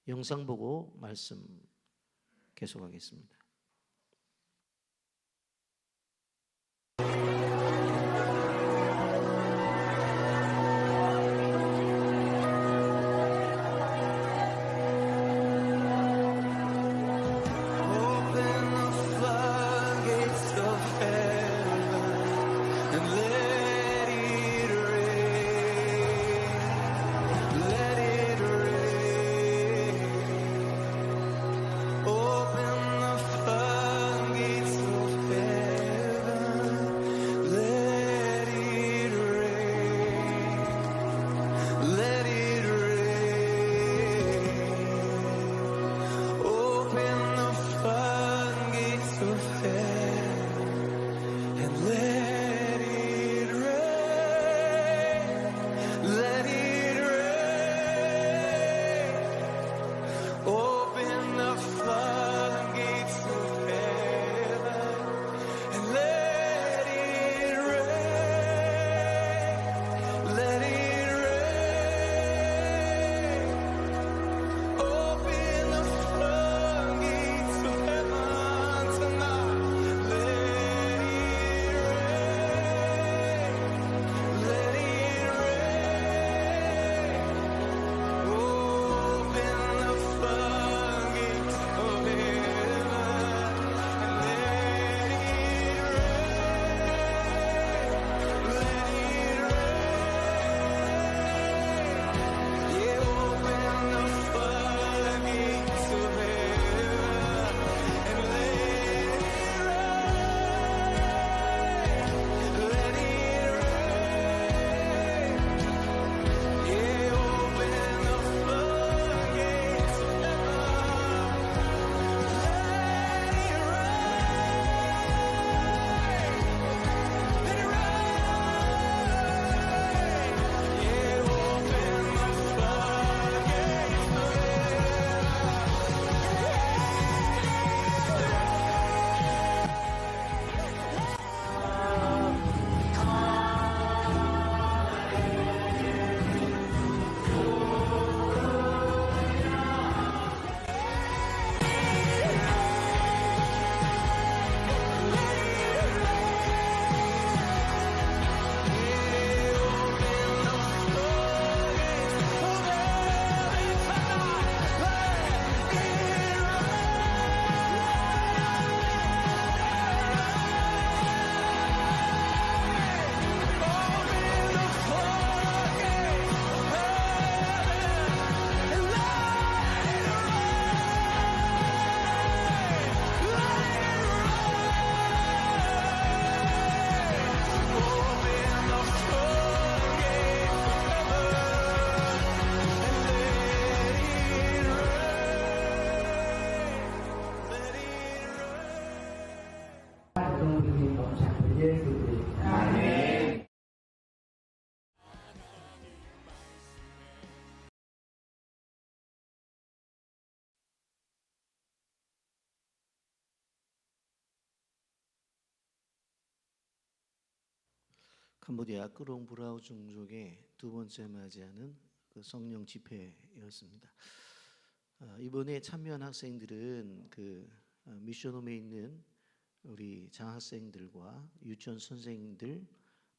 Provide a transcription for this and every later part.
영상 보고 말씀 계속하겠습니다. 캄보디아 끄롱브라우 종족의 두 번째 맞이하는 그 성령 집회였습니다. 이번에 참여한 학생들은 그 미션홈에 있는 우리 장학생들과 유치원 선생님들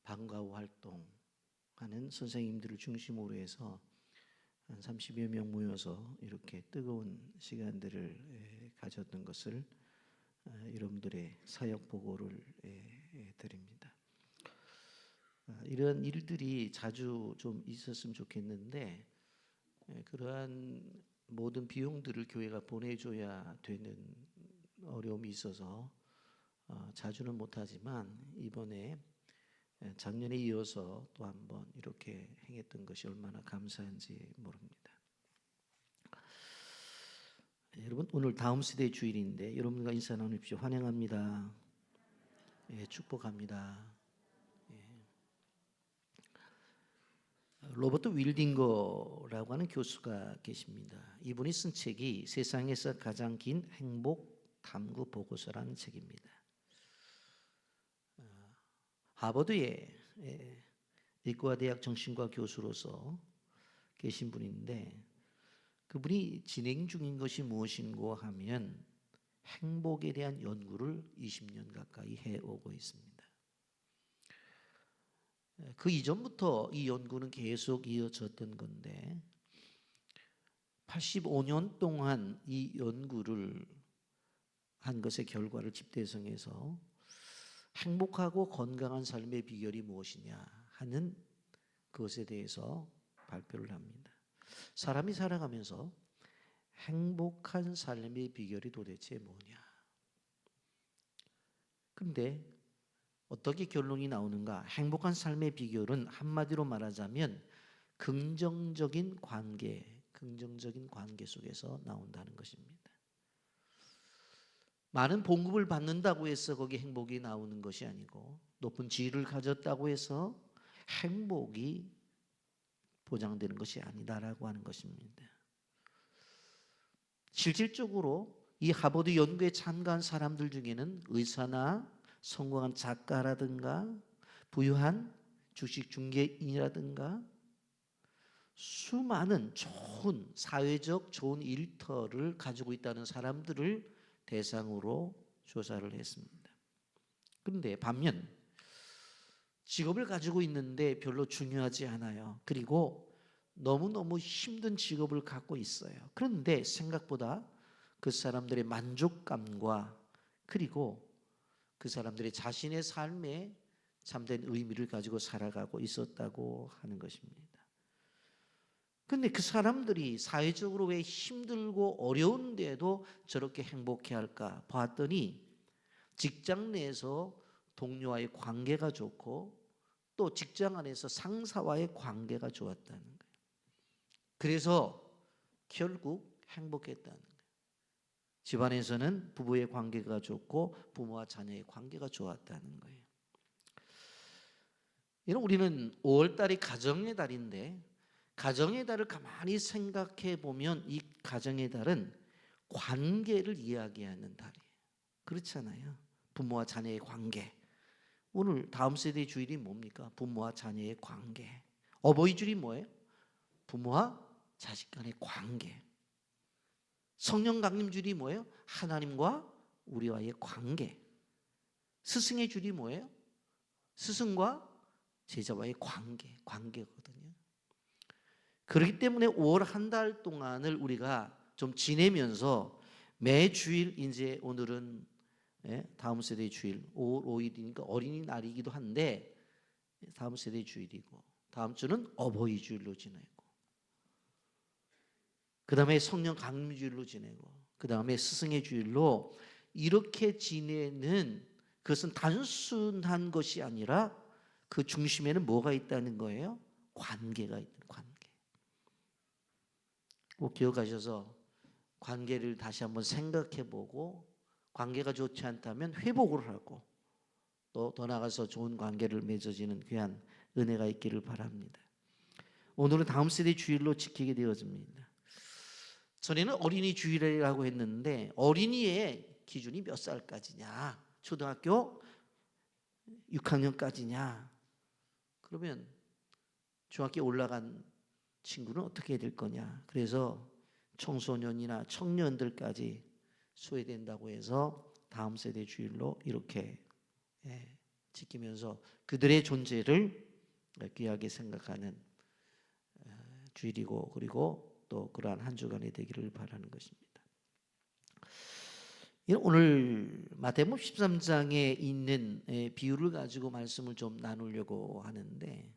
방과후 활동하는 선생님들을 중심으로 해서 한 30여 명 모여서 이렇게 뜨거운 시간들을 가졌던 것을 여러분들의 사역 보고를 드립니다. 이런 일들이 자주 좀 있었으면 좋겠는데 그러한 모든 비용들을 교회가 보내줘야 되는 어려움이 있어서 자주는 못하지만 이번에 작년에 이어서 또 한 번 이렇게 행했던 것이 얼마나 감사한지 모릅니다. 여러분, 오늘 다음 세대 주일인데 여러분과 인사 나누십시오. 환영합니다. 축복합니다. 로버트 윌딩거라고 하는 교수가 계십니다. 이분이 쓴 책이 세상에서 가장 긴 행복 탐구 보고서라는 책입니다. 하버드의 의과대학 정신과 교수로서 계신 분인데 그분이 진행 중인 것이 무엇인고 하면 행복에 대한 연구를 20년 가까이 해오고 있습니다. 그 이전부터 이 연구는 계속 이어졌던 건데 85년 동안 이 연구를 한 것의 결과를 집대성해서 행복하고 건강한 삶의 비결이 무엇이냐 하는 그것에 대해서 발표를 합니다. 사람이 살아가면서 행복한 삶의 비결이 도대체 뭐냐? 근데 어떻게 결론이 나오는가? 행복한 삶의 비결은 한마디로 말하자면 긍정적인 관계 속에서 나온다는 것입니다. 많은 봉급을 받는다고 해서 거기 행복이 나오는 것이 아니고 높은 지위를 가졌다고 해서 행복이 보장되는 것이 아니다라고 하는 것입니다. 실질적으로 이 하버드 연구에 참가한 사람들 중에는 의사나 성공한 작가라든가 부유한 주식 중개인이라든가 수많은 좋은 사회적 좋은 일터를 가지고 있다는 사람들을 대상으로 조사를 했습니다. 그런데 반면 직업을 가지고 있는데 별로 중요하지 않아요. 그리고 너무너무 힘든 직업을 갖고 있어요. 그런데 생각보다 그 사람들의 만족감과 그리고 그 사람들의 자신의 삶에 참된 의미를 가지고 살아가고 있었다고 하는 것입니다. 근데 그 사람들이 사회적으로 왜 힘들고 어려운데도 저렇게 행복해할까 봤더니 직장 내에서 동료와의 관계가 좋고 또 직장 안에서 상사와의 관계가 좋았다는 거예요. 그래서 결국 행복했다는 거예요. 집안에서는 부부의 관계가 좋고 부모와 자녀의 관계가 좋았다는 거예요. 우리는 5월 달이 가정의 달인데 가정의 달을 가만히 생각해 보면 이 가정의 달은 관계를 이야기하는 달이에요. 그렇잖아요. 부모와 자녀의 관계. 오늘 다음 세대 주일이 뭡니까? 부모와 자녀의 관계. 어버이 주일이 뭐예요? 부모와 자식 간의 관계. 성령 강림 주일이 뭐예요? 하나님과 우리와의 관계. 스승의 주일이 뭐예요? 스승과 제자와의 관계거든요. 그렇기 때문에 5월 한 달 동안을 우리가 좀 지내면서 매 주일 이제 오늘은 다음 세대 주일 5월 5일이니까 어린이날이기도 한데 다음 세대 주일이고 다음 주는 어버이 주일로 지내고 그 다음에 성령 강림 주일로 지내고 그 다음에 스승의 주일로 이렇게 지내는 그것은 단순한 것이 아니라 그 중심에는 뭐가 있다는 거예요? 관계가 있는 관계. 꼭 기억하셔서 관계를 다시 한번 생각해보고 관계가 좋지 않다면 회복을 하고 또 더 나아가서 좋은 관계를 맺어지는 귀한 은혜가 있기를 바랍니다. 오늘은 다음 세대 주일로 지키게 되어집니다. 전에는 어린이 주일이라고 했는데 어린이의 기준이 몇 살까지냐? 초등학교 6학년까지냐? 그러면 중학교에 올라간 친구는 어떻게 해야 될 거냐? 그래서 청소년이나 청년들까지 소외된다고 해서 다음 세대 주일로 이렇게 지키면서 그들의 존재를 귀하게 생각하는 주일이고 그리고 또 그러한 한 주간이 되기를 바라는 것입니다. 오늘 마태복음 13장에 있는 비유를 가지고 말씀을 좀 나누려고 하는데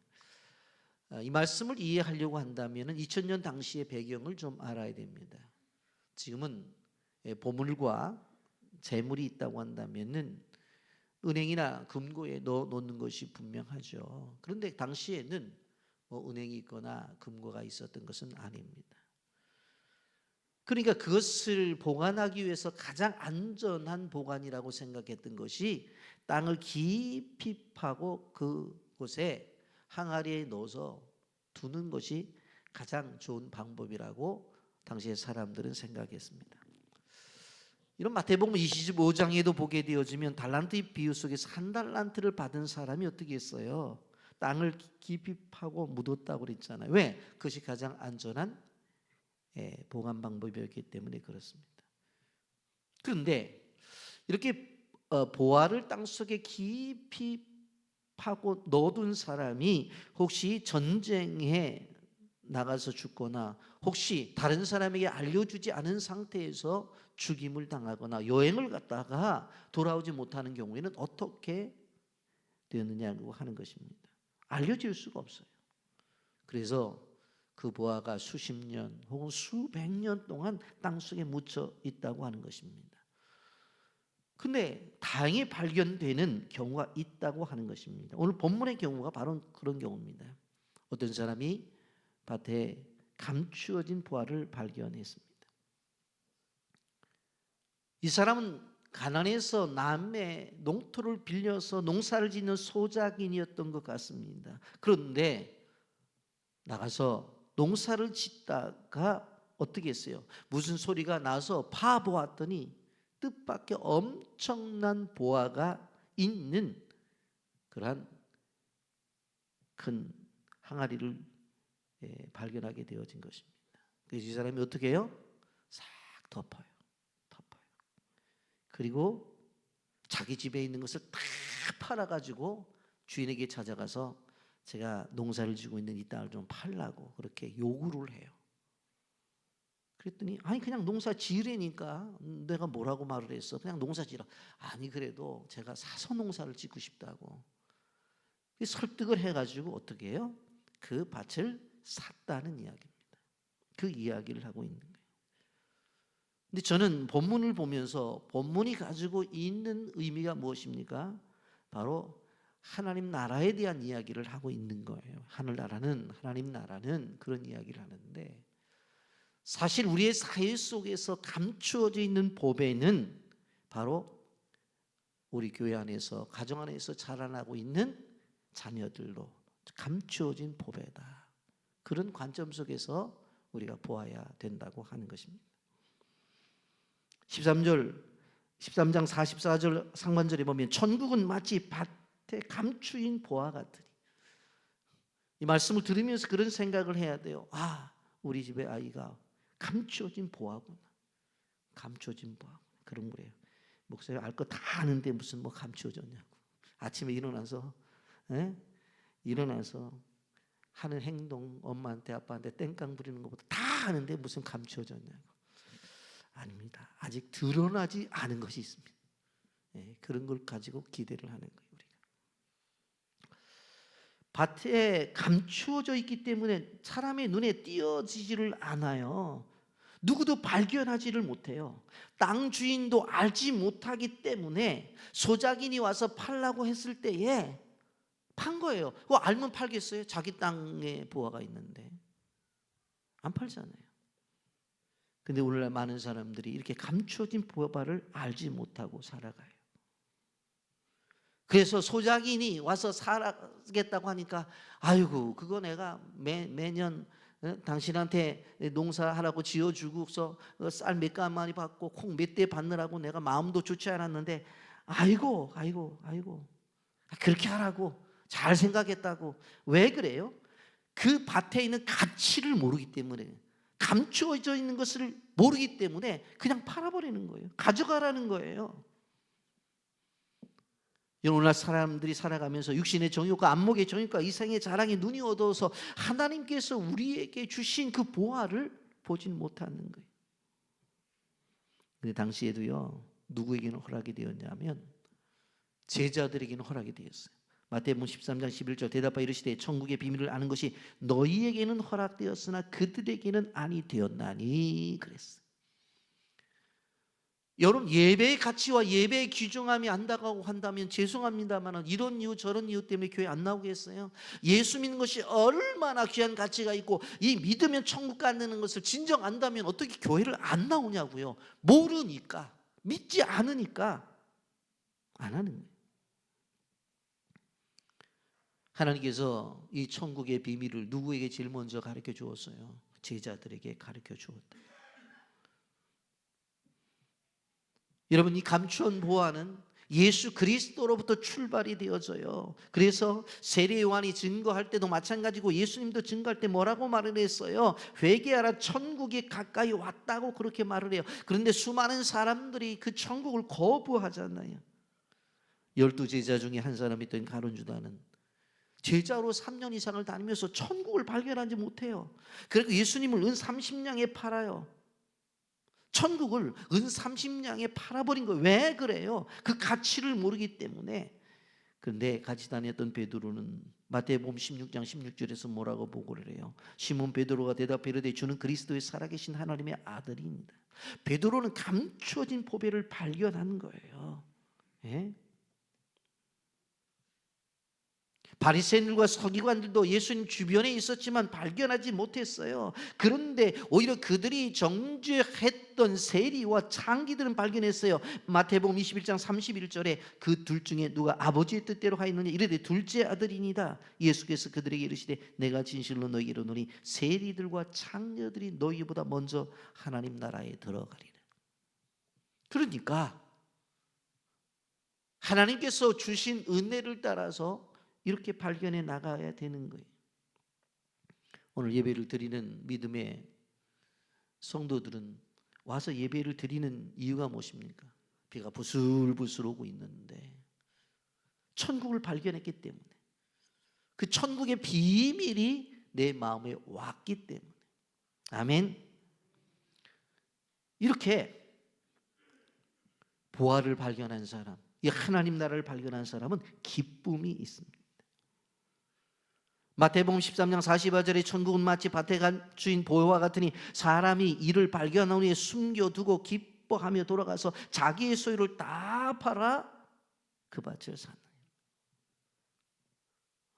이 말씀을 이해하려고 한다면 2000년 당시의 배경을 좀 알아야 됩니다. 지금은 보물과 재물이 있다고 한다면 은행이나 금고에 넣어놓는 것이 분명하죠. 그런데 당시에는 은행이 있거나 금고가 있었던 것은 아닙니다. 그러니까 그것을 보관하기 위해서 가장 안전한 보관이라고 생각했던 것이 땅을 깊이 파고 그곳에 항아리에 넣어서 두는 것이 가장 좋은 방법이라고 당시의 사람들은 생각했습니다. 이런 마태복음 25장에도 보게 되어지면 달란트의 비유 속에서 한 달란트를 받은 사람이 어떻게 했어요? 땅을 깊이 파고 묻었다고 그랬잖아요. 왜? 그것이 가장 안전한 보관 방법이었기 때문에 그렇습니다. 그런데 이렇게 보화를 땅속에 깊이 파고 넣어둔 사람이 혹시 전쟁에 나가서 죽거나 혹시 다른 사람에게 알려주지 않은 상태에서 죽임을 당하거나 여행을 갔다가 돌아오지 못하는 경우에는 어떻게 되느냐고 하는 것입니다. 알려질 수가 없어요. 그래서 그 보화가 수십 년 혹은 수백 년 동안 땅속에 묻혀 있다고 하는 것입니다. 근데 다행히 발견되는 경우가 있다고 하는 것입니다. 오늘 본문의 경우가 바로 그런 경우입니다. 어떤 사람이 밭에 감추어진 보화를 발견했습니다. 이 사람은 가난해서 남의 농토를 빌려서 농사를 짓는 소작인이었던 것 같습니다. 그런데 나가서 농사를 짓다가 어떻게 했어요? 무슨 소리가 나서 파보았더니 뜻밖의 엄청난 보화가 있는 그러한 큰 항아리를 발견하게 되어진 것입니다. 그래서 이 사람이 어떻게 해요? 싹 덮어요. 그리고 자기 집에 있는 것을 다 팔아가지고 주인에게 찾아가서 제가 농사를 지고 있는 이 땅을 좀 팔라고 그렇게 요구를 해요. 그랬더니 아니 그냥 농사 지으라니까 내가 뭐라고 말을 했어. 그냥 농사 지으라. 아니 그래도 제가 사서 농사를 짓고 싶다고 설득을 해가지고 어떻게 해요? 그 밭을 샀다는 이야기입니다. 그 이야기를 하고 있는 거예요. 근데 저는 본문을 보면서 본문이 가지고 있는 의미가 무엇입니까? 바로 하나님 나라에 대한 이야기를 하고 있는 거예요. 하나님 나라는 그런 이야기를 하는데 사실 우리의 사회 속에서 감추어져 있는 보배는 바로 우리 교회 안에서 가정 안에서 자라나고 있는 자녀들로 감추어진 보배다. 그런 관점 속에서 우리가 보아야 된다고 하는 것입니다. 13장 44절 상반절에 보면 천국은 마치 밭에 감추인 보화 같으니 이 말씀을 들으면서 그런 생각을 해야 돼요. 아, 우리 집의 아이가 감추어진 보화구나. 감추어진 보화. 그런 거예요. 목사님 알 거 다 아는데 무슨 뭐 감추어졌냐고. 아침에 일어나서 하는 행동 엄마한테 아빠한테 땡깡 부리는 것보다 다 아는데 무슨 감추어졌냐고. 아닙니다. 아직 드러나지 않은 것이 있습니다. 그런 걸 가지고 기대를 하는 거예요. 우리가 밭에 감추어져 있기 때문에 사람의 눈에 띄어지지를 않아요. 누구도 발견하지를 못해요. 땅 주인도 알지 못하기 때문에 소작인이 와서 팔라고 했을 때에 판 거예요. 그거 알면 팔겠어요? 자기 땅에 보화가 있는데 안 팔잖아요. 근데 오늘날 많은 사람들이 이렇게 감추어진 보화를 알지 못하고 살아가요. 그래서 소작인이 와서 살아겠다고 하니까 아이고 그거 내가 매년 당신한테 농사하라고 지어주고서 쌀 몇 가마니 받고 콩 몇 대 받느라고 내가 마음도 좋지 않았는데 아이고 그렇게 하라고 잘 생각했다고. 왜 그래요? 그 밭에 있는 가치를 모르기 때문에 감추어져 있는 것을 모르기 때문에 그냥 팔아버리는 거예요. 가져가라는 거예요. 오늘날 사람들이 살아가면서 육신의 정욕과 안목의 정욕과 이생의 자랑에 눈이 어두워서 하나님께서 우리에게 주신 그 보화를 보진 못하는 거예요. 근데 당시에도요 누구에게는 허락이 되었냐면 제자들에게는 허락이 되었어요. 마태복음 13장 11절 대답하여 이르시되 천국의 비밀을 아는 것이 너희에게는 허락되었으나 그들에게는 아니 되었나니 그랬어요. 여러분 예배의 가치와 예배의 귀중함이 안다고 한다면 죄송합니다만 이런 이유 저런 이유 때문에 교회 안 나오겠어요? 예수 믿는 것이 얼마나 귀한 가치가 있고 이 믿으면 천국 간다는 것을 진정 안다면 어떻게 교회를 안 나오냐고요. 모르니까 믿지 않으니까 안 하는 거예요. 하나님께서 이 천국의 비밀을 누구에게 제일 먼저 가르쳐 주었어요? 제자들에게 가르쳐 주었다. 여러분 이 감추한 보화는 예수 그리스도로부터 출발이 되어져요. 그래서 세례 요한이 증거할 때도 마찬가지고 예수님도 증거할 때 뭐라고 말을 했어요? 회개하라, 천국이 가까이 왔다고 그렇게 말을 해요. 그런데 수많은 사람들이 그 천국을 거부하잖아요. 12제자 중에 한 사람이던 가룟 유다는 제자로 3년 이상을 다니면서 천국을 발견하지 못해요. 그리고 예수님을 은 30냥에 팔아요. 천국을 은 30냥에 팔아버린 거예요. 왜 그래요? 그 가치를 모르기 때문에. 그런데 같이 다녔던 베드로는 마태복음 16장 16절에서 뭐라고 보고를 해요? 시몬 베드로가 대답해 이르되 주는 그리스도의 살아계신 하나님의 아들입니다. 베드로는 감추어진 보배를 발견한 거예요. 예? 바리새인들과 서기관들도 예수님 주변에 있었지만 발견하지 못했어요. 그런데 오히려 그들이 정죄했던 세리와 창기들은 발견했어요. 마태복음 21장 31절에 그 둘 중에 누가 아버지의 뜻대로 하였느냐 이르되 둘째 아들이니이다. 예수께서 그들에게 이르시되 내가 진실로 너희에게 이르노니 세리들과 창녀들이 너희보다 먼저 하나님 나라에 들어가리라. 그러니까 하나님께서 주신 은혜를 따라서 이렇게 발견해 나가야 되는 거예요. 오늘 예배를 드리는 믿음의 성도들은 와서 예배를 드리는 이유가 무엇입니까? 비가 부슬부슬 오고 있는데 천국을 발견했기 때문에, 그 천국의 비밀이 내 마음에 왔기 때문에. 아멘. 이렇게 보화를 발견한 사람, 이 하나님 나라를 발견한 사람은 기쁨이 있습니다. 마태복음 13장 45절에 천국은 마치 밭에 간 주인 보화와 같으니 사람이 이를 발견한 후에 숨겨두고 기뻐하며 돌아가서 자기의 소유를 다 팔아 그 밭을 사는.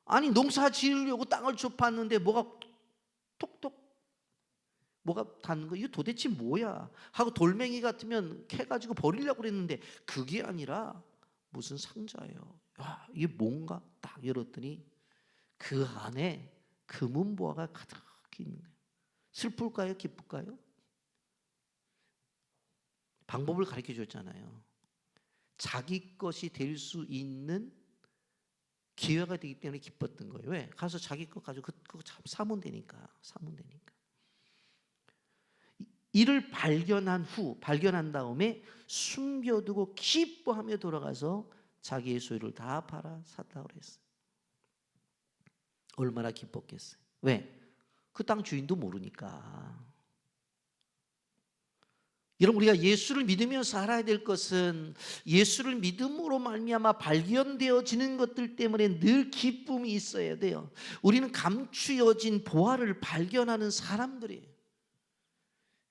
아니 농사 지으려고 땅을 좁았는데 뭐가 톡톡 뭐가 닿는 거, 이거 도대체 뭐야 하고 돌멩이 같으면 캐가지고 버리려고 그랬는데 그게 아니라 무슨 상자예요. 야, 이게 뭔가 딱 열었더니 그 안에 금은보화가 가득 있는 거예요. 슬플까요? 기쁠까요? 방법을 가르쳐 줬잖아요. 자기 것이 될 수 있는 기회가 되기 때문에 기뻤던 거예요. 왜? 가서 자기 것 가지고 그거 참 사면 되니까. 이를 발견한 다음에 숨겨두고 기뻐하며 돌아가서 자기의 소유를 다 팔아 샀다고 그랬어요. 얼마나 기뻤겠어요. 왜? 그 땅 주인도 모르니까. 여러분, 우리가 예수를 믿으며 살아야 될 것은 예수를 믿음으로 말미암아 발견되어지는 것들 때문에 늘 기쁨이 있어야 돼요. 우리는 감추어진 보화를 발견하는 사람들이에요.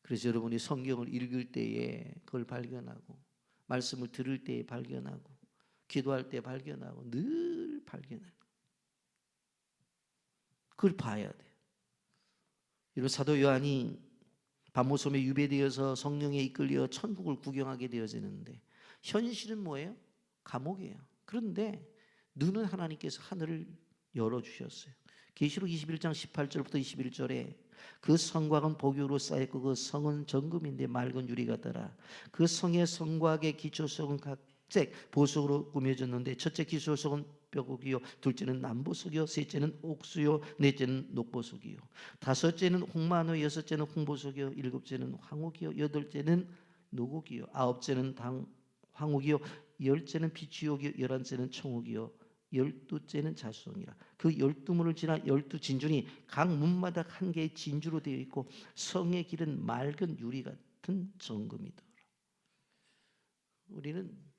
그래서 여러분이 성경을 읽을 때에 그걸 발견하고, 말씀을 들을 때에 발견하고, 기도할 때 발견하고, 늘 발견해요. 그걸 봐야 돼요. 이런 사도 요한이 밤모섬에 유배되어서 성령에 이끌려 천국을 구경하게 되어지는데 현실은 뭐예요? 감옥이에요. 그런데 눈은 하나님께서 하늘을 열어주셨어요. 계시록 21장 18절부터 21절에 그 성곽은 보교로 쌓였고 그 성은 정금인데 맑은 유리 같더라. 그 성의 성곽의 기초석은 각색 보석으로 꾸며졌는데 첫째 기초석은 뼈국이요, 둘째는 남보석이요, 셋째는 옥수요, 넷째는 녹보석이요, 다섯째는 홍마노, 여섯째는 홍보석이요, 일곱째는 황옥이요, 여덟째는 노곡이요, 아홉째는 황옥이요, 열째는 비추옥이요, 열한째는 청옥이요, 열두째는 자수성이라. 그 12문을 지나 12진준이 각 문마다 한 개의 진주로 되어 있고 성의 길은 맑은 유리 같은 정금이더라. 우리는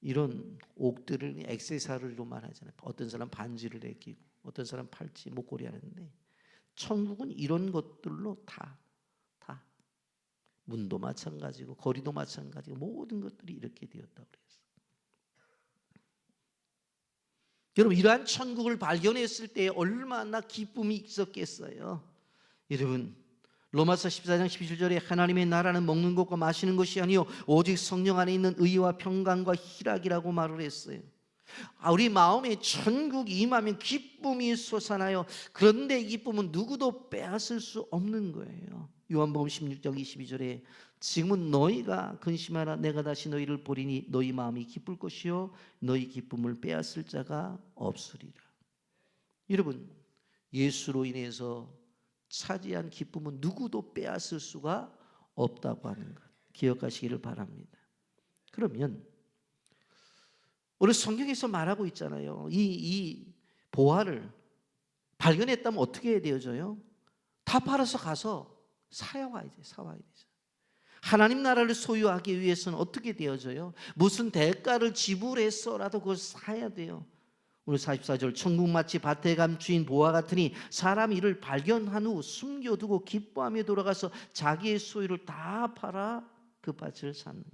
이런 옥들을 액세서리로 말하잖아요. 어떤 사람 반지를 끼고 어떤 사람 팔찌, 목걸이 하는데 천국은 이런 것들로 다 문도 마찬가지고 거리도 마찬가지고 모든 것들이 이렇게 되었다고 그랬어요. 여러분, 이러한 천국을 발견했을 때 얼마나 기쁨이 있었겠어요. 여러분, 로마서 14장 17절에 하나님의 나라는 먹는 것과 마시는 것이 아니요 오직 성령 안에 있는 의와 평강과 희락이라고 말을 했어요. 우리 마음에 천국이 임하면 기쁨이 솟아나요. 그런데 이 기쁨은 누구도 빼앗을 수 없는 거예요. 요한복음 16장 22절에 지금은 너희가 근심하라. 내가 다시 너희를 보리니 너희 마음이 기쁠 것이요 너희 기쁨을 빼앗을 자가 없으리라. 여러분, 예수로 인해서 차지한 기쁨은 누구도 빼앗을 수가 없다고 하는 것 기억하시기를 바랍니다. 그러면 오늘 성경에서 말하고 있잖아요. 이 보화를 발견했다면 어떻게 해야 되어져요? 다 팔아서 가서 사와야 되죠. 하나님 나라를 소유하기 위해서는 어떻게 되어져요? 무슨 대가를 지불해서라도 그걸 사야 돼요. 오늘 44절 천국 마치 밭에 감추인 보화 같으니 사람이 이를 발견한 후 숨겨두고 기뻐하며 돌아가서 자기의 소유를 다 팔아 그 밭을 샀느니.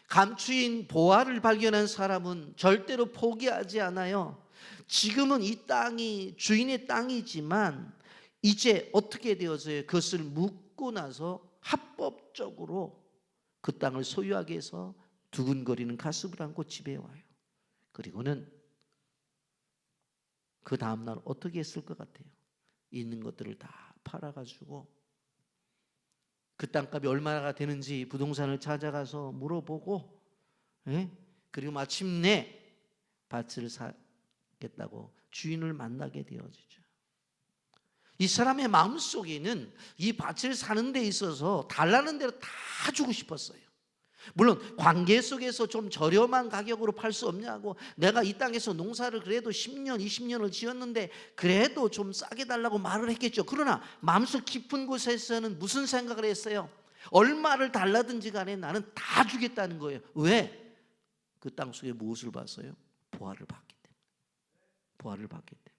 감추인 보화를 발견한 사람은 절대로 포기하지 않아요. 지금은 이 땅이 주인의 땅이지만 이제 어떻게 되어져요? 그것을 묻고 나서 합법적으로 그 땅을 소유하게 해서 두근거리는 가슴을 안고 집에 와요. 그리고는 그 다음날 어떻게 했을 것 같아요? 있는 것들을 다 팔아가지고 그 땅값이 얼마나 되는지 부동산을 찾아가서 물어보고, 그리고 마침내 밭을 사겠다고 주인을 만나게 되어지죠. 이 사람의 마음속에는 이 밭을 사는 데 있어서 달라는 대로 다 주고 싶었어요. 물론 관계 속에서 좀 저렴한 가격으로 팔 수 없냐고, 내가 이 땅에서 농사를 그래도 10년 20년을 지었는데 그래도 좀 싸게 달라고 말을 했겠죠. 그러나 마음속 깊은 곳에서는 무슨 생각을 했어요? 얼마를 달라든지 간에 나는 다 주겠다는 거예요. 왜? 그 땅 속에 무엇을 봤어요? 보화를 봤기 때문에. 보화를 봤기 때문에.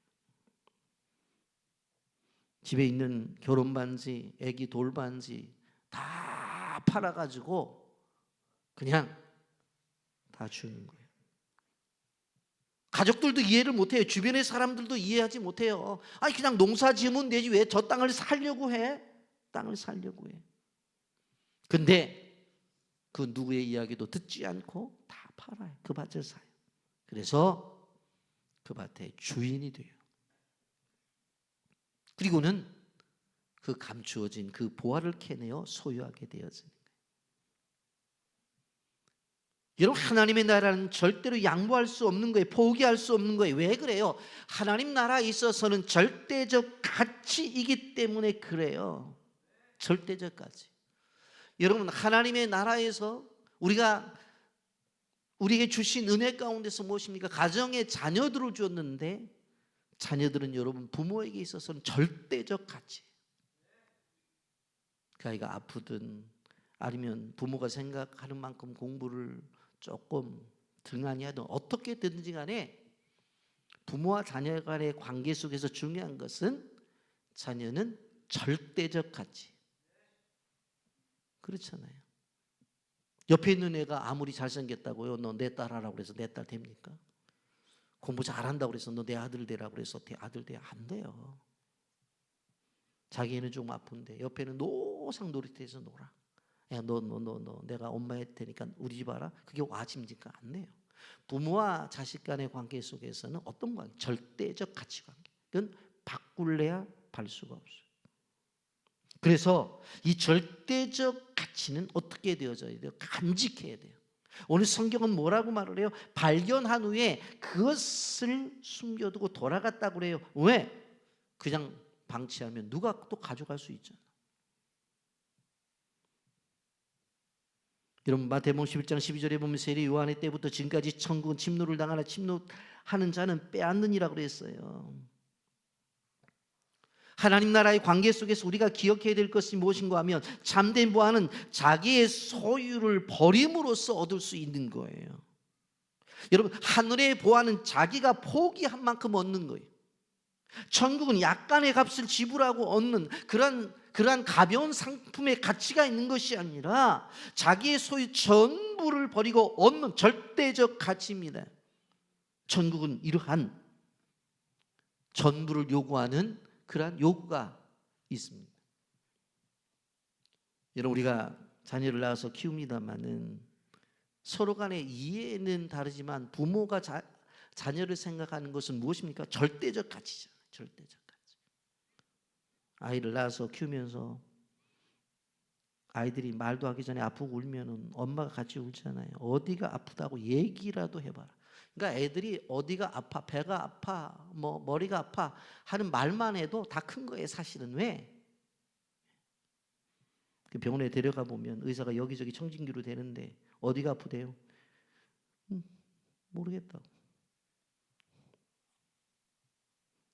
집에 있는 결혼 반지, 애기 돌반지 다 팔아가지고 그냥 다 주는 거예요. 가족들도 이해를 못해요. 주변의 사람들도 이해하지 못해요. 아니 그냥 농사 지으면 되지 왜 저 땅을 살려고 해? 땅을 살려고 해. 근데 그 누구의 이야기도 듣지 않고 다 팔아요. 그 밭을 사요. 그래서 그 밭의 주인이 돼요. 그리고는 그 감추어진 그 보화를 캐내어 소유하게 되어지는 거예요. 여러분, 하나님의 나라는 절대로 양보할 수 없는 거예요. 포기할 수 없는 거예요. 왜 그래요? 하나님 나라에 있어서는 절대적 가치이기 때문에 그래요. 절대적 가치. 여러분, 하나님의 나라에서 우리에게 주신 은혜 가운데서 무엇입니까? 가정에 자녀들을 줬는데 자녀들은 여러분 부모에게 있어서는 절대적 가치. 그 아이가 아프든 아니면 부모가 생각하는 만큼 공부를 조금 등한히 하든 어떻게 되든지 간에 부모와 자녀 간의 관계 속에서 중요한 것은 자녀는 절대적 가치. 그렇잖아요. 옆에 있는 애가 아무리 잘생겼다고요, 너 내 딸 하라고 그래서 내 딸 됩니까? 공부 잘한다고 그래서 너 내 아들 되라고 그래서 아들 돼? 안 돼요. 자기는 좀 아픈데 옆에는 노상 놀이터에서 놀아. 야, 너 내가 엄마 할 테니까 우리 집 와라. 그게 와집니까? 안 돼요. 부모와 자식 간의 관계 속에서는 어떤 관계? 절대적 가치관계. 그건 바꿀래야 발 수가 없어요. 그래서 이 절대적 가치는 어떻게 되어져야 돼요? 간직해야 돼요. 오늘 성경은 뭐라고 말을 해요? 발견한 후에 그것을 숨겨두고 돌아갔다고 그래요. 왜? 그냥 방치하면 누가 또 가져갈 수 있잖아요. 여러분, 마태복음 11장 12절에 보면 세례 요한의 때부터 지금까지 천국은 침노를 당하나 침노하는 자는 빼앗느니라 그랬어요. 하나님 나라의 관계 속에서 우리가 기억해야 될 것이 무엇인가 하면 참된 보화는 자기의 소유를 버림으로써 얻을 수 있는 거예요. 여러분, 하늘의 보화는 자기가 포기한 만큼 얻는 거예요. 천국은 약간의 값을 지불하고 얻는 그러한 가벼운 상품의 가치가 있는 것이 아니라 자기의 소유 전부를 버리고 얻는 절대적 가치입니다. 천국은 이러한 전부를 요구하는 그러한 요구가 있습니다. 여러분, 우리가 자녀를 낳아서 키웁니다마는 서로 간의 이해는 다르지만 부모가 자녀를 생각하는 것은 무엇입니까? 절대적 가치잖아요. 절대적 가치. 아이를 낳아서 키우면서 아이들이 말도 하기 전에 아프고 울면은 엄마가 같이 울잖아요. 어디가 아프다고 얘기라도 해봐라. 그러니까 애들이 어디가 아파, 배가 아파, 뭐 머리가 아파 하는 말만 해도 다 큰 거예요, 사실은. 왜? 그 병원에 데려가 보면 의사가 여기저기 청진기로 되는데 어디가 아프대요? 모르겠다고.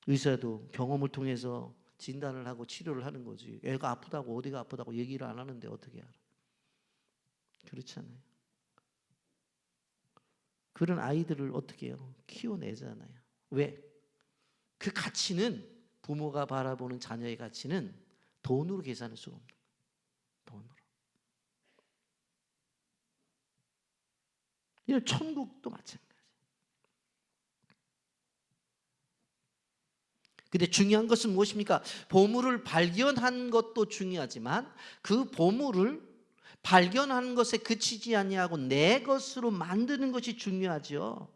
의사도 경험을 통해서 진단을 하고 치료를 하는 거지. 애가 아프다고 어디가 아프다고 얘기를 안 하는데 어떻게 알아? 그렇잖아요. 그런 아이들을 어떻게 해요? 키워내잖아요. 왜? 그 가치는 부모가 바라보는 자녀의 가치는 돈으로 계산할 수가 없는 거예요. 돈으로. 이런 천국도 마찬가지. 근데 중요한 것은 무엇입니까? 보물을 발견한 것도 중요하지만 그 보물을 발견하는 것에 그치지 아니하고 내 것으로 만드는 것이 중요하죠.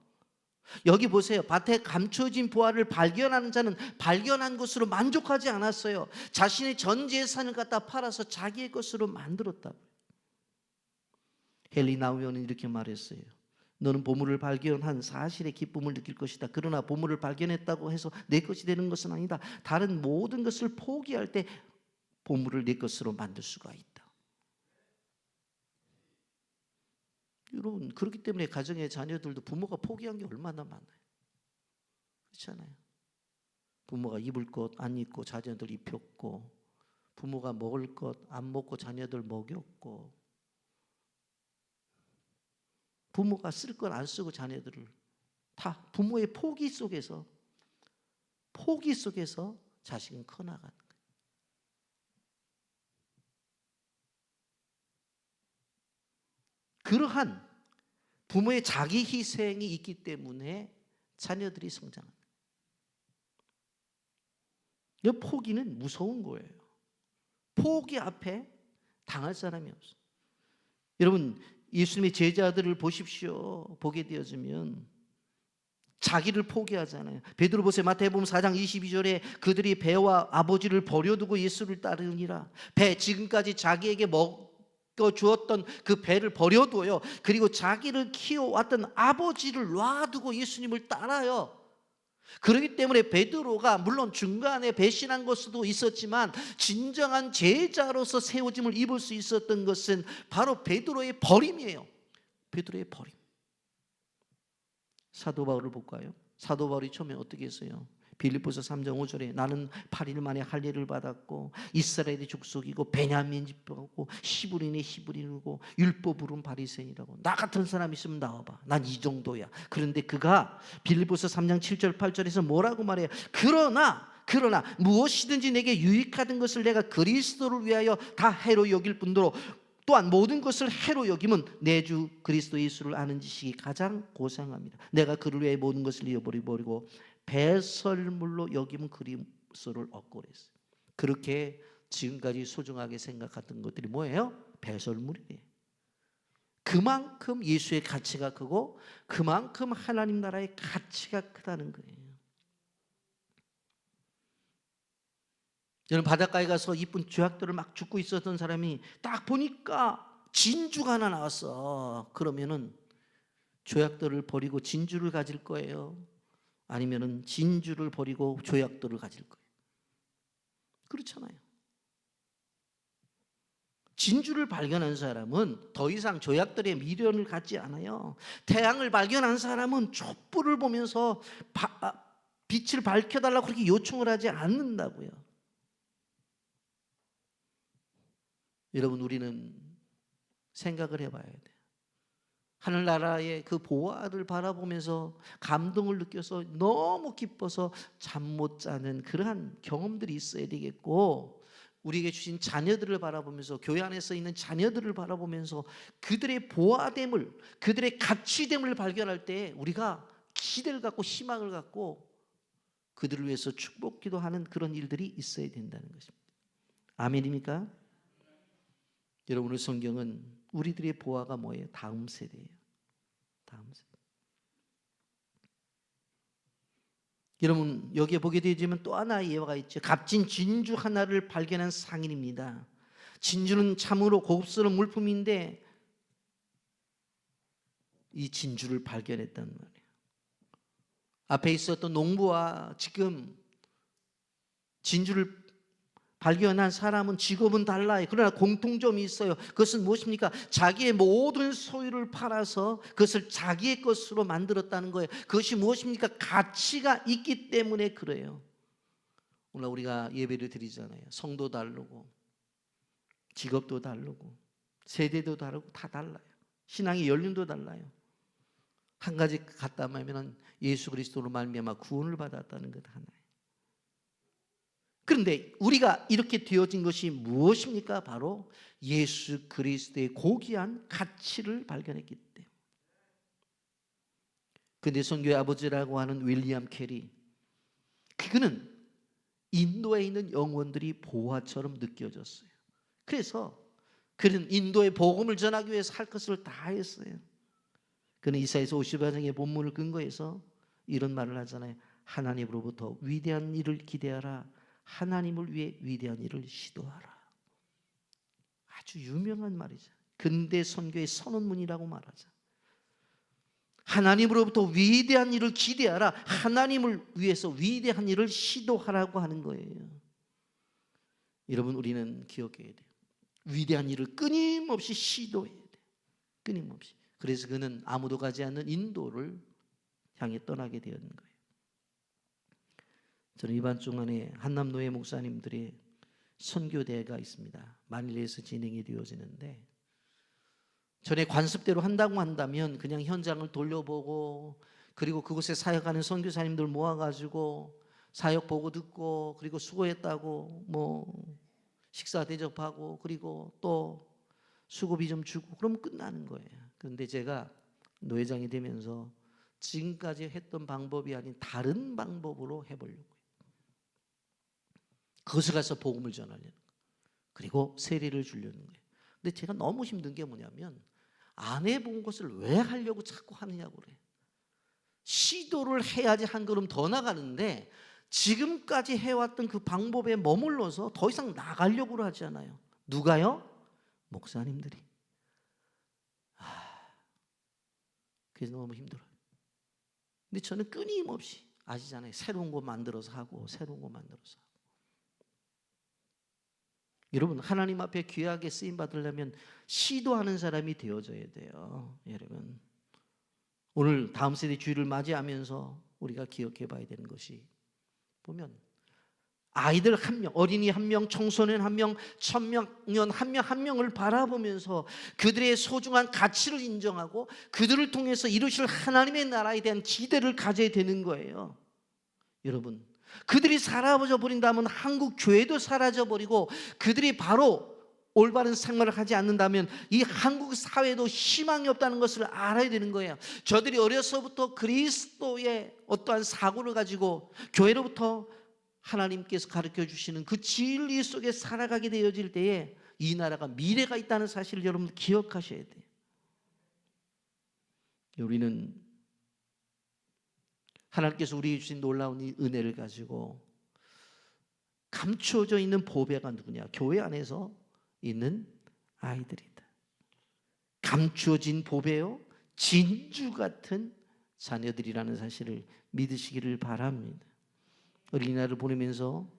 여기 보세요. 밭에 감춰진 보화를 발견하는 자는 발견한 것으로 만족하지 않았어요. 자신의 전 재산을 갖다 팔아서 자기의 것으로 만들었다고. 헨리 나우연은 이렇게 말했어요. 너는 보물을 발견한 사실의 기쁨을 느낄 것이다. 그러나 보물을 발견했다고 해서 내 것이 되는 것은 아니다. 다른 모든 것을 포기할 때 보물을 내 것으로 만들 수가 있다. 여러분, 그렇기 때문에 가정의 자녀들도 부모가 포기한 게 얼마나 많아요. 그렇잖아요. 부모가 입을 것 안 입고 자녀들 입혔고, 부모가 먹을 것 안 먹고 자녀들 먹였고, 부모가 쓸 건 안 쓰고 자녀들을 다 부모의 포기 속에서 자식은 커나가는 거예요. 그러한 부모의 자기 희생이 있기 때문에 자녀들이 성장합니다. 이 포기는 무서운 거예요. 포기 앞에 당할 사람이 없어요. 여러분, 예수님의 제자들을 보십시오. 보게 되어지면 자기를 포기하잖아요. 베드로 보세요. 마태복음 4장 22절에 그들이 배와 아버지를 버려두고 예수를 따르니라. 배, 지금까지 자기에게 먹여 주었던 그 배를 버려둬요. 그리고 자기를 키워왔던 아버지를 놔두고 예수님을 따라요. 그렇기 때문에 베드로가 물론 중간에 배신한 것도 있었지만 진정한 제자로서 세워짐을 입을 수 있었던 것은 바로 베드로의 버림이에요. 베드로의 버림. 사도 바울을 볼까요? 사도 바울이 처음에 어떻게 했어요? 빌립보서 3장 5절에 나는 8일 만에 할례를 받았고 이스라엘의 족속이고 베냐민 집이고 히브리인의 히브리인이고 율법으로는 바리새인이라고. 나 같은 사람 있으면 나와봐. 난 이 정도야. 그런데 그가 빌립보서 3장 7절 8절에서 뭐라고 말해요? 그러나 무엇이든지 내게 유익하던 것을 내가 그리스도를 위하여 다 해로 여길 뿐더러 또한 모든 것을 해로 여김은 내 주 그리스도 예수를 아는 지식이 가장 고상합니다. 내가 그를 위해 모든 것을 잃어버리고 배설물로 여김은 그리스도를 얻고 그랬어요. 그렇게 지금까지 소중하게 생각했던 것들이 뭐예요? 배설물이에요. 그만큼 예수의 가치가 크고 그만큼 하나님 나라의 가치가 크다는 거예요. 여러분, 바닷가에 가서 이쁜 쥐약들을 막 줍고 있었던 사람이 딱 보니까 진주가 하나 나왔어. 그러면은 조약돌을 버리고 진주를 가질 거예요? 아니면은 진주를 버리고 조약돌을 가질 거예요? 그렇잖아요. 진주를 발견한 사람은 더 이상 조약돌의 미련을 갖지 않아요. 태양을 발견한 사람은 촛불을 보면서 빛을 밝혀달라고 그렇게 요청을 하지 않는다고요. 여러분, 우리는 생각을 해봐야 돼요. 하늘나라의 그 보화를 바라보면서 감동을 느껴서 너무 기뻐서 잠 못 자는 그러한 경험들이 있어야 되겠고, 우리에게 주신 자녀들을 바라보면서, 교회 안에서 있는 자녀들을 바라보면서 그들의 보화됨을, 그들의 가치됨을 발견할 때 우리가 기대를 갖고 희망을 갖고 그들을 위해서 축복 기도하는 그런 일들이 있어야 된다는 것입니다. 아멘입니까? 여러분의 성경은 우리들의 보화가 뭐예요? 다음 세대예요. 다음 세대. 여러분 여기에 보게 되지만 또 하나의 예화가 있죠. 값진 진주 하나를 발견한 상인입니다. 진주는 참으로 고급스러운 물품인데 이 진주를 발견했단 말이에요. 앞에 있었던 농부와 지금 진주를 발견한 사람은 직업은 달라요. 그러나 공통점이 있어요. 그것은 무엇입니까? 자기의 모든 소유를 팔아서 그것을 자기의 것으로 만들었다는 거예요. 그것이 무엇입니까? 가치가 있기 때문에 그래요. 오늘 우리가 예배를 드리잖아요. 성도 다르고 직업도 다르고 세대도 다르고 다 달라요. 신앙의 연륜도 달라요. 한 가지 같다면 예수 그리스도로 말미암아 구원을 받았다는 것 하나예요. 그런데 우리가 이렇게 되어진 것이 무엇입니까? 바로 예수 그리스도의 고귀한 가치를 발견했기 때문에. 근데 선교의 아버지라고 하는 윌리엄 캐리, 그는 인도에 있는 영혼들이 보화처럼 느껴졌어요. 그래서 그는 인도의 복음을 전하기 위해서 할 것을 다 했어요. 그는 이사야서 54장의 본문을 근거해서 이런 말을 하잖아요. 하나님으로부터 위대한 일을 기대하라. 하나님을 위해 위대한 일을 시도하라. 아주 유명한 말이죠. 근대 선교의 선언문이라고 말하죠. 하나님으로부터 위대한 일을 기대하라. 하나님을 위해서 위대한 일을 시도하라고 하는 거예요. 여러분 우리는 기억해야 돼요. 위대한 일을 끊임없이 시도해야 돼요. 끊임없이. 그래서 그는 아무도 가지 않는 인도를 향해 떠나게 되었는 거예요. 저는 이번 주간에 한남노예 목사님들의 선교대회가 있습니다. 마닐리에서 진행이 되어지는데, 전에 관습대로 한다고 한다면 그냥 현장을 돌려보고 그리고 그곳에 사역하는 선교사님들 모아가지고 사역 보고 듣고 그리고 수고했다고 뭐 식사 대접하고 그리고 또 수고비 좀 주고 그러면 끝나는 거예요. 그런데 제가 노회장이 되면서 지금까지 했던 방법이 아닌 다른 방법으로 해보려고요. 그것을 가서 복음을 전하려는 거예요. 그리고 세례를 주려는 거예요. 근데 제가 너무 힘든 게 뭐냐면 안 해본 것을 왜 하려고 자꾸 하느냐고 그래요. 시도를 해야지 한 걸음 더 나가는데 지금까지 해왔던 그 방법에 머물러서 더 이상 나가려고 하지 않아요. 누가요? 목사님들이. 그래서 너무 힘들어요. 근데 저는 끊임없이 아시잖아요. 새로운 거 만들어서 하고 새로운 거 만들어서 하고. 여러분 하나님 앞에 귀하게 쓰임 받으려면 시도하는 사람이 되어져야 돼요. 여러분 오늘 다음 세대 주일을 맞이하면서 우리가 기억해 봐야 되는 것이 보면 아이들 한 명, 어린이 한 명, 청소년 한 명, 청년년 한 명 한 명을 바라보면서 그들의 소중한 가치를 인정하고 그들을 통해서 이루실 하나님의 나라에 대한 기대를 가져야 되는 거예요. 여러분 그들이 사라져 버린다면 한국 교회도 사라져 버리고 그들이 바로 올바른 생활을 하지 않는다면 이 한국 사회도 희망이 없다는 것을 알아야 되는 거예요. 저들이 어려서부터 그리스도의 어떠한 사고를 가지고 교회로부터 하나님께서 가르쳐 주시는 그 진리 속에 살아가게 되어질 때에 이 나라가 미래가 있다는 사실을 여러분 기억하셔야 돼요. 우리는 하나님께서 우리에게 주신 놀라운 이 은혜를 가지고 감추어져 있는 보배가 누구냐? 교회 안에서 있는 아이들이다. 감추어진 보배요, 진주 같은 자녀들이라는 사실을 믿으시기를 바랍니다. 어린이날을 보내면서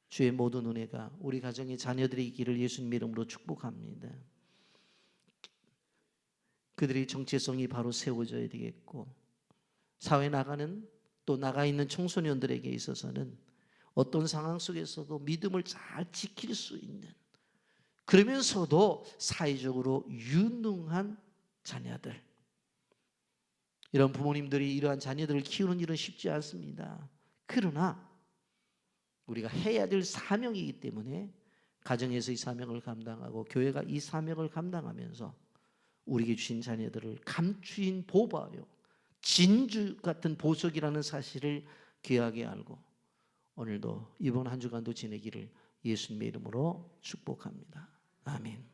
주의 모든 은혜가 우리 가정의 자녀들의 있기를 예수님 이름으로 축복합니다. 그들의 정체성이 바로 세워져야 되겠고 사회에 나가는 또 나가 있는 청소년들에게 있어서는 어떤 상황 속에서도 믿음을 잘 지킬 수 있는, 그러면서도 사회적으로 유능한 자녀들, 이런 부모님들이 이러한 자녀들을 키우는 일은 쉽지 않습니다. 그러나 우리가 해야 될 사명이기 때문에 가정에서 이 사명을 감당하고 교회가 이 사명을 감당하면서 우리에게 주신 자녀들을 감추인 보화요, 진주 같은 보석이라는 사실을 귀하게 알고 오늘도 이번 한 주간도 지내기를 예수님의 이름으로 축복합니다. 아멘.